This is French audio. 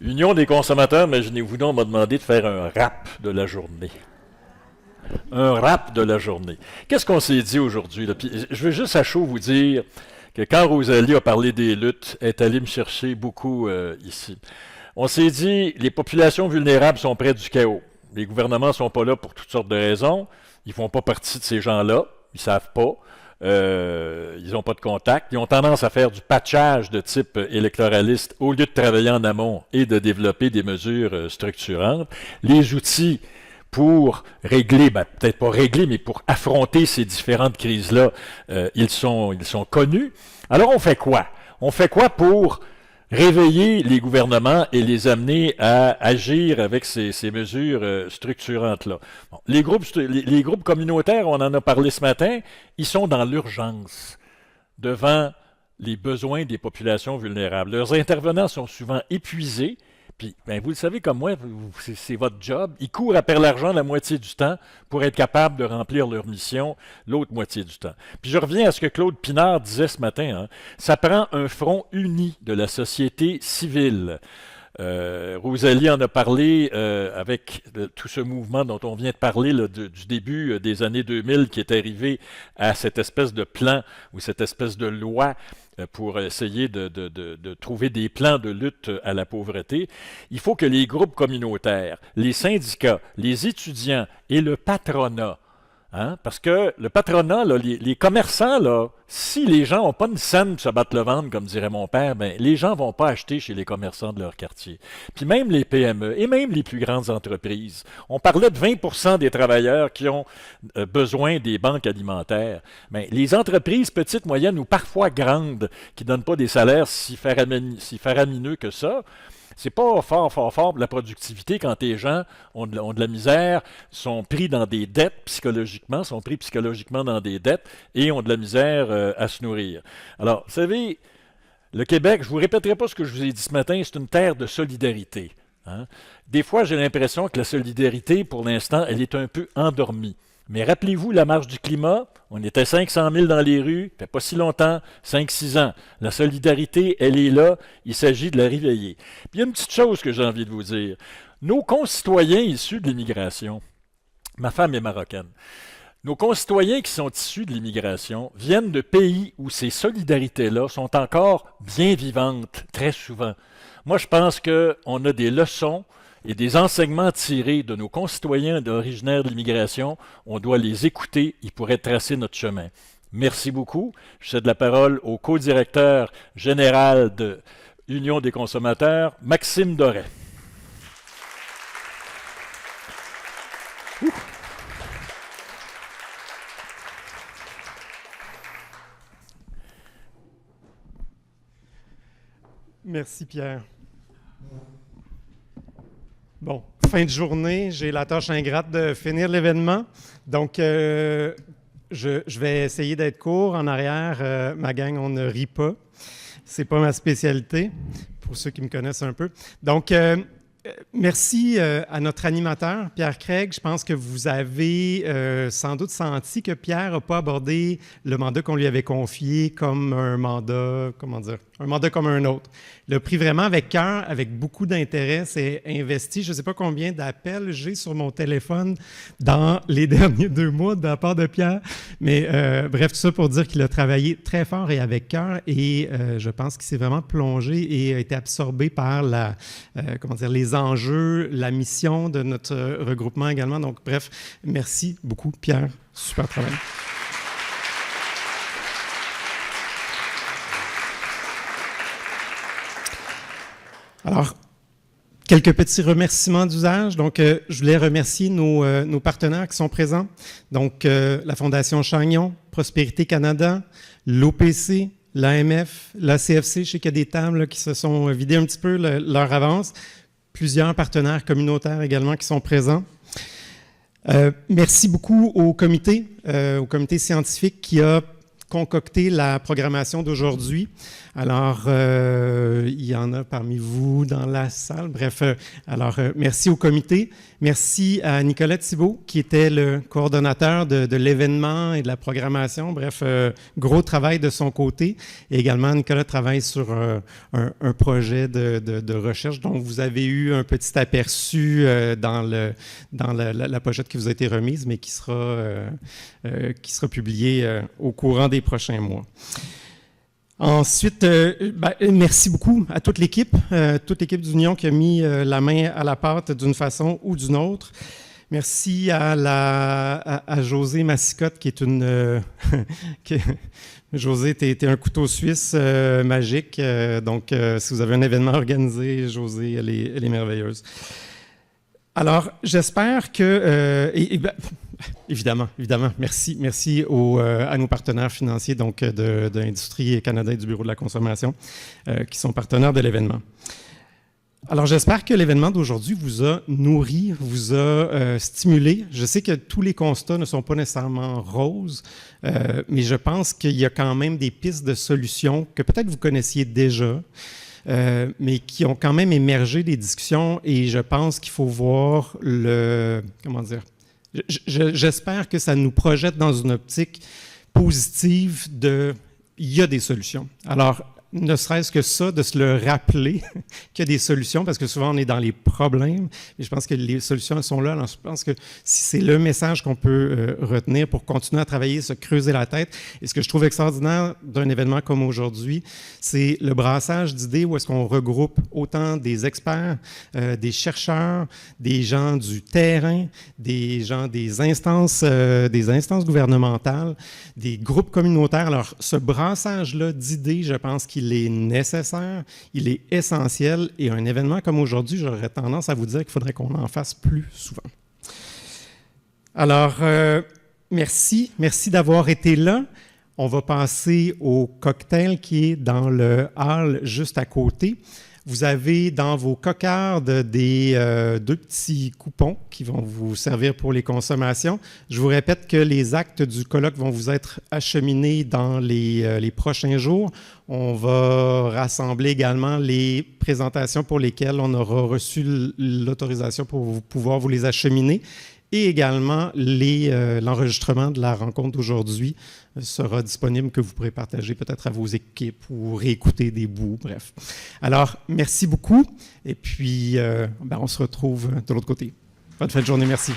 Union des consommateurs, imaginez-vous donc, m'a demandé de faire un rap de la journée. Un rap de la journée. Qu'est-ce qu'on s'est dit aujourd'hui? Puis, je veux juste à chaud vous dire que quand Rosalie a parlé des luttes, elle est allée me chercher beaucoup ici. On s'est dit, les populations vulnérables sont près du chaos. Les gouvernements ne sont pas là pour toutes sortes de raisons. Ils ne font pas partie de ces gens-là. Ils ne savent pas. Ils n'ont pas de contact. Ils ont tendance à faire du patchage de type électoraliste au lieu de travailler en amont et de développer des mesures structurantes. Les outils pour régler, peut-être pas régler, mais pour affronter ces différentes crises-là, ils sont connus. Alors on fait quoi? On fait quoi pour réveiller les gouvernements et les amener à agir avec ces mesures structurantes-là? Bon, les groupes communautaires, on en a parlé ce matin, ils sont dans l'urgence devant les besoins des populations vulnérables. Leurs intervenants sont souvent épuisés. Puis, vous le savez comme moi, c'est votre job. Ils courent après l'argent la moitié du temps pour être capables de remplir leur mission l'autre moitié du temps. Puis je reviens à ce que Claude Pinard disait ce matin. Ça prend un front uni de la société civile. Rosalie en a parlé avec tout ce mouvement dont on vient de parler là, du début des années 2000 qui est arrivé à cette espèce de plan ou cette espèce de loi pour essayer de trouver des plans de lutte à la pauvreté. Il faut que les groupes communautaires, les syndicats, les étudiants et le patronat, parce que le patronat, là, les commerçants, là, si les gens n'ont pas une scène pour se battre le ventre, comme dirait mon père, les gens ne vont pas acheter chez les commerçants de leur quartier. Puis même les PME et même les plus grandes entreprises. On parlait de 20% des travailleurs qui ont besoin des banques alimentaires. Mais les entreprises petites, moyennes ou parfois grandes qui ne donnent pas des salaires si faramineux que ça, c'est pas fort pour la productivité quand les gens ont de la misère, sont pris dans des dettes psychologiquement, sont pris psychologiquement dans des dettes et ont de la misère à se nourrir. Alors, vous savez, le Québec, je ne vous répéterai pas ce que je vous ai dit ce matin, c'est une terre de solidarité. Des fois, j'ai l'impression que la solidarité, pour l'instant, elle est un peu endormie. Mais rappelez-vous la marche du climat, on était 500 000 dans les rues, ça fait pas si longtemps, 5-6 ans. La solidarité, elle est là, il s'agit de la réveiller. Puis il y a une petite chose que j'ai envie de vous dire. Nos concitoyens issus de l'immigration, ma femme est marocaine, nos concitoyens qui sont issus de l'immigration viennent de pays où ces solidarités-là sont encore bien vivantes, très souvent. Moi, je pense qu'on a des leçons et des enseignements tirés de nos concitoyens originaires de l'immigration. On doit les écouter, ils pourraient tracer notre chemin. Merci beaucoup. Je cède la parole au co-directeur général de l'Union des consommateurs, Maxime Doré. Merci Pierre. Bon, fin de journée, j'ai la tâche ingrate de finir l'événement. Donc, je vais essayer d'être court. En arrière, ma gang, on ne rit pas. C'est pas ma spécialité, pour ceux qui me connaissent un peu. Donc, merci à notre animateur, Pierre Craig. Je pense que vous avez sans doute senti que Pierre n'a pas abordé le mandat qu'on lui avait confié comme un mandat, un mandat comme un autre. Il l'a pris vraiment avec cœur, avec beaucoup d'intérêt, c'est investi. Je ne sais pas combien d'appels j'ai sur mon téléphone dans les derniers 2 mois de la part de Pierre, mais bref, tout ça pour dire qu'il a travaillé très fort et avec cœur et je pense qu'il s'est vraiment plongé et a été absorbé par les enjeux, la mission de notre regroupement également. Donc bref, merci beaucoup Pierre, super travail. Alors, quelques petits remerciements d'usage. Donc, je voulais remercier nos partenaires qui sont présents. Donc, la Fondation Chagnon, Prospérité Canada, l'OPC, l'AMF, la CFC, je sais qu'il y a des tables là, qui se sont vidées un petit peu leur avance. Plusieurs partenaires communautaires également qui sont présents. Merci beaucoup au comité scientifique qui a concocté la programmation d'aujourd'hui. Alors, il y en a parmi vous dans la salle. Bref, merci au comité. Merci à Nicolas Thibault, qui était le coordonnateur de l'événement et de la programmation. Bref, gros travail de son côté. Et également, Nicolas travaille sur un projet de recherche dont vous avez eu un petit aperçu dans la pochette qui vous a été remise, mais qui sera publiée au courant des prochains mois. Ensuite, merci beaucoup à toute l'équipe d'Union qui a mis la main à la pâte d'une façon ou d'une autre. Merci à José Massicotte, qui est José, t'es un couteau suisse magique. Donc, si vous avez un événement organisé, José, elle est merveilleuse. Alors, j'espère que... évidemment, merci à nos partenaires financiers donc de l'Industrie Canada et du Bureau de la consommation qui sont partenaires de l'événement. Alors, j'espère que l'événement d'aujourd'hui vous a nourri, vous a stimulé. Je sais que tous les constats ne sont pas nécessairement roses, mais je pense qu'il y a quand même des pistes de solutions que peut-être vous connaissiez déjà, mais qui ont quand même émergé des discussions et je pense qu'il faut voir j'espère que ça nous projette dans une optique positive il y a des solutions. Alors, ne serait-ce que ça, de se le rappeler qu'il y a des solutions, parce que souvent on est dans les problèmes, et je pense que les solutions sont là. Alors, je pense que c'est le message qu'on peut retenir pour continuer à travailler, se creuser la tête. Et ce que je trouve extraordinaire d'un événement comme aujourd'hui, c'est le brassage d'idées où est-ce qu'on regroupe autant des experts, des chercheurs, des gens du terrain, des gens des instances gouvernementales, des groupes communautaires. Alors, ce brassage-là d'idées, je pense qu'il est nécessaire, il est essentiel, et un événement comme aujourd'hui, j'aurais tendance à vous dire qu'il faudrait qu'on en fasse plus souvent. Alors, merci d'avoir été là. On va passer au cocktail qui est dans le hall juste à côté. Vous avez dans vos cocardes deux petits coupons qui vont vous servir pour les consommations. Je vous répète que les actes du colloque vont vous être acheminés dans les prochains jours. On va rassembler également les présentations pour lesquelles on aura reçu l'autorisation pour pouvoir vous les acheminer. Et également, l'enregistrement de la rencontre d'aujourd'hui sera disponible, que vous pourrez partager peut-être à vos équipes ou réécouter des bouts, bref. Alors, merci beaucoup. Et puis, on se retrouve de l'autre côté. Bonne fin de journée, merci.